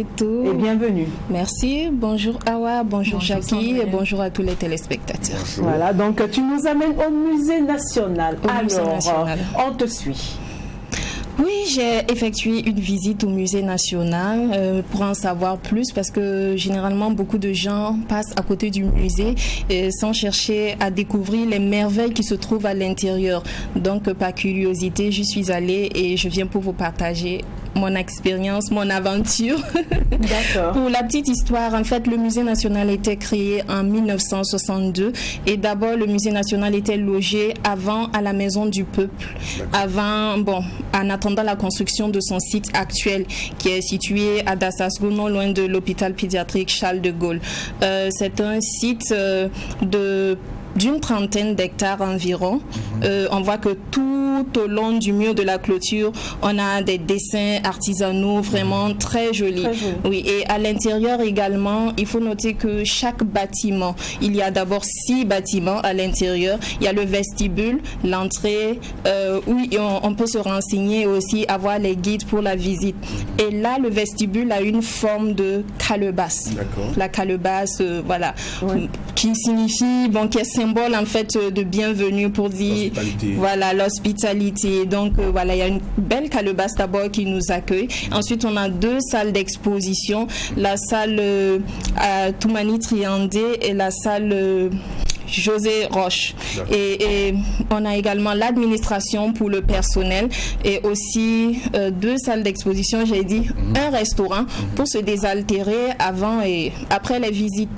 Et bienvenue. Merci, bonjour Awa, bonjour Jackie et bonjour à tous les téléspectateurs. Bonjour. Voilà, donc tu nous amènes au Musée National. On te suit. Oui, j'ai effectué une visite au Musée National pour en savoir plus parce que généralement beaucoup de gens passent à côté du musée sans chercher à découvrir les merveilles qui se trouvent à l'intérieur. Donc par curiosité, je suis allée et je viens pour vous partager mon expérience, mon aventure. D'accord. Pour la petite histoire, en fait, le Musée National était créé en 1962 et d'abord le Musée National était logé avant à la Maison du Peuple, en attendant la construction de son site actuel qui est situé à Dassasgo, non loin de l'hôpital pédiatrique Charles de Gaulle. C'est un site d'une trentaine d'hectares environ. On voit que tout au long du mur de la clôture, on a des dessins artisanaux vraiment très jolis. Oui, et à l'intérieur également, il faut noter que chaque bâtiment, il y a d'abord 6 bâtiments à l'intérieur. Il y a le vestibule, l'entrée, où on peut se renseigner et aussi avoir les guides pour la visite. Et là, le vestibule a une forme de calebasse. La calebasse, qui signifie, qui est symbole en fait de bienvenue pour dire l'hospitalité. Donc il y a une belle calebasse d'abord qui nous accueille. Ensuite on a 2 salles d'exposition, la salle Toumani Triandé et la salle José Roche. Et on a également l'administration pour le personnel et aussi 2 salles d'exposition, j'ai dit, un restaurant pour se désaltérer avant et après les visites.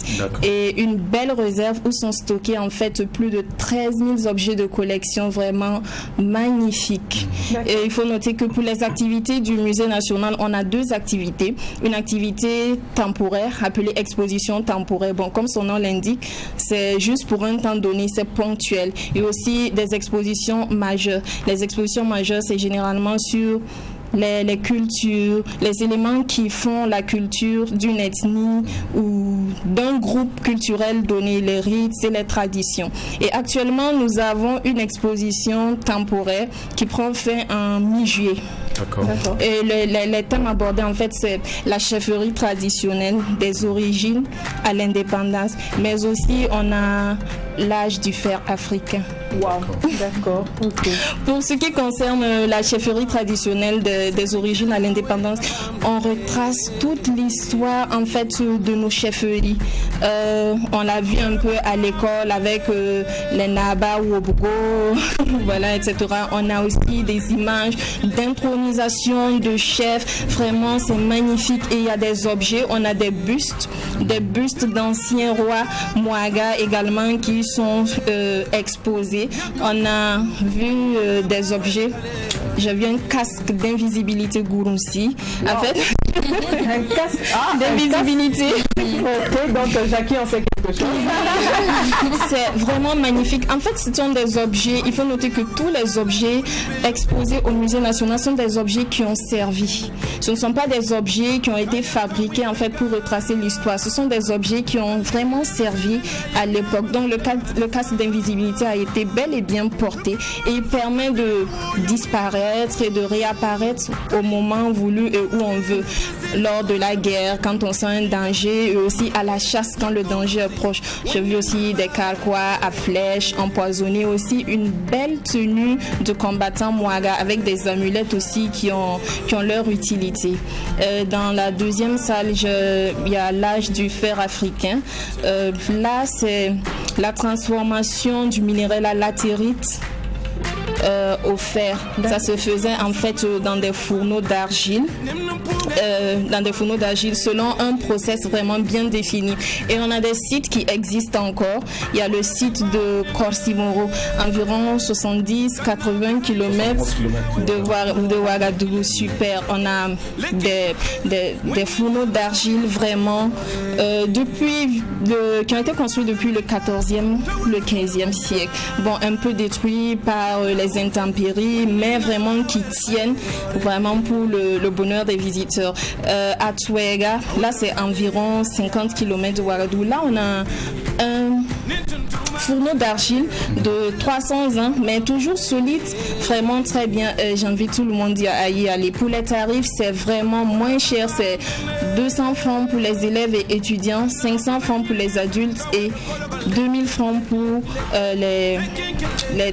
Et une belle réserve où sont stockés en fait plus de 13 000 objets de collection vraiment magnifiques. Et il faut noter que pour les activités du Musée National, on a 2 activités. Une activité temporaire appelée exposition temporaire. Comme son nom l'indique, c'est juste pour un temps donné, c'est ponctuel. Et aussi des expositions majeures. Les expositions majeures, c'est généralement sur les cultures, les éléments qui font la culture d'une ethnie ou d'un groupe culturel donné, les rites et les traditions. Et actuellement, nous avons une exposition temporaire qui prend fin en mi-juillet. D'accord. Et les thèmes abordés, en fait, c'est la chefferie traditionnelle des origines à l'indépendance, mais aussi on a l'âge du fer africain. Wow, d'accord. Okay. Pour ce qui concerne la chefferie traditionnelle des origines à l'indépendance, on retrace toute l'histoire en fait de nos chefferies. On l'a vu un peu à l'école avec les Naba ou Obogo, etc. On a aussi des images d'intronisation de chefs. Vraiment, c'est magnifique. Et il y a des objets. On a des bustes d'anciens rois Mouaga également qui sont exposés. On a vu des objets. J'ai vu un casque d'invisibilité Gouroussi. En fait, un casque d'invisibilité. Ok, donc Jackie en sait quelque chose. C'est vraiment magnifique. En fait, ce sont des objets. Il faut noter que tous les objets exposés au Musée National sont des objets qui ont servi. Ce ne sont pas des objets qui ont été fabriqués en fait pour retracer l'histoire. Ce sont des objets qui ont vraiment servi à l'époque. Donc le casque d'invisibilité a été bel et bien porté et il permet de disparaître et de réapparaître au moment voulu et où on veut. Lors de la guerre, quand on sent un danger, et aussi à la chasse quand le danger est proche. J'ai vu aussi des carquois à flèches empoisonnés, aussi une belle tenue de combattant Mouaga avec des amulettes aussi qui ont leur utilité. Dans la deuxième salle, il y a l'âge du fer africain. Là, c'est la transformation du minéral à latérite au fer. Ça se faisait en fait dans des fourneaux d'argile. Selon un process vraiment bien défini. Et on a des sites qui existent encore. Il y a le site de Corsimoro, environ 70-80 km de Ouagadougou. Super. On a des fourneaux d'argile vraiment qui ont été construits depuis le 14e, le 15e siècle. Un peu détruits par les intempéries, mais vraiment qui tiennent vraiment pour le bonheur des visiteurs. À Touéga, là c'est environ 50 km de Ouagadougou. Là on a un fourneau d'argile de 300 ans, mais toujours solide, vraiment très bien. J'invite tout le monde à y aller. Pour les tarifs, c'est vraiment moins cher, c'est 200 francs pour les élèves et étudiants, 500 francs pour les adultes et 2000 francs pour les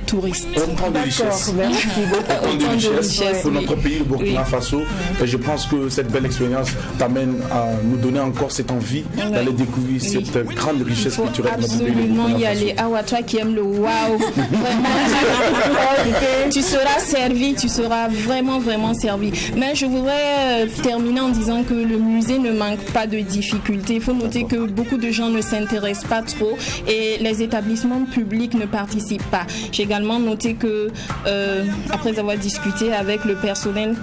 touristes. Autant de richesse. Merci beaucoup. Autant de richesse pour notre pays, le Burkina Oui. Faso. Et je pense que cette belle expérience t'amène à nous donner encore cette envie d'aller découvrir cette grande richesse Il faut culturelle de notre pays. le absolument Burkina y Faso. aller. Ah ouais, toi qui aimes le waouh, vraiment, tu seras servi, tu seras vraiment servi. Mais je voudrais terminer en disant que le musée ne manque pas de difficultés. Il faut noter que beaucoup de gens ne s'intéressent pas trop et les établissements publics ne participent pas. J'ai également noté que après avoir discuté avec le personnel,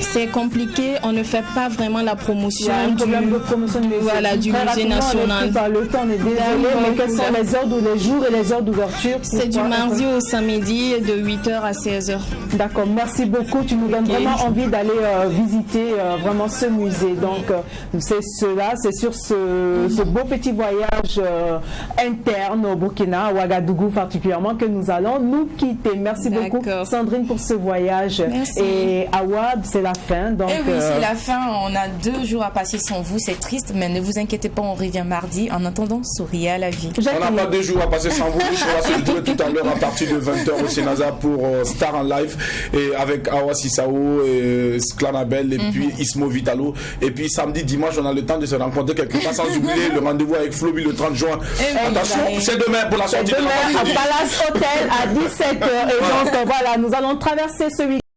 c'est compliqué, on ne fait pas vraiment la promotion Il y a un problème de promotion du musée. Voilà, du musée national. Par le temps, on est désolé, mais quels sont les heures, les jours et les heures d'ouverture? C'est du mardi au samedi de 8h à 16h. D'accord, merci beaucoup. Tu nous donnes vraiment envie d'aller visiter vraiment ce musée. Donc, c'est cela, c'est sur ce beau petit voyage interne au Burkina, à Ouagadougou particulièrement, que nous allons nous quitter. Merci beaucoup, Sandrine, pour ce voyage. Merci. Et Awad, c'est la fin. Donc, oui, c'est la fin. On a 2 jours à passer sans vous. C'est triste, mais ne vous inquiétez pas, on revient mardi. En attendant, souriez à la vie. On n'a pas 2 jours à passer sans vous. On va se retrouver tout à l'heure à partir de 20h au Sénaza pour Star en live et avec Awa Sissao, Sklanabel et puis Ismo Vitalo. Et puis samedi, dimanche, on a le temps de se rencontrer quelque part sans oublier le rendez-vous avec Floby le 30 juin. Attention, c'est demain pour la sortie de la demain, à Palace Hotel à 17h. Et donc, voilà, nous allons traverser ce week-end.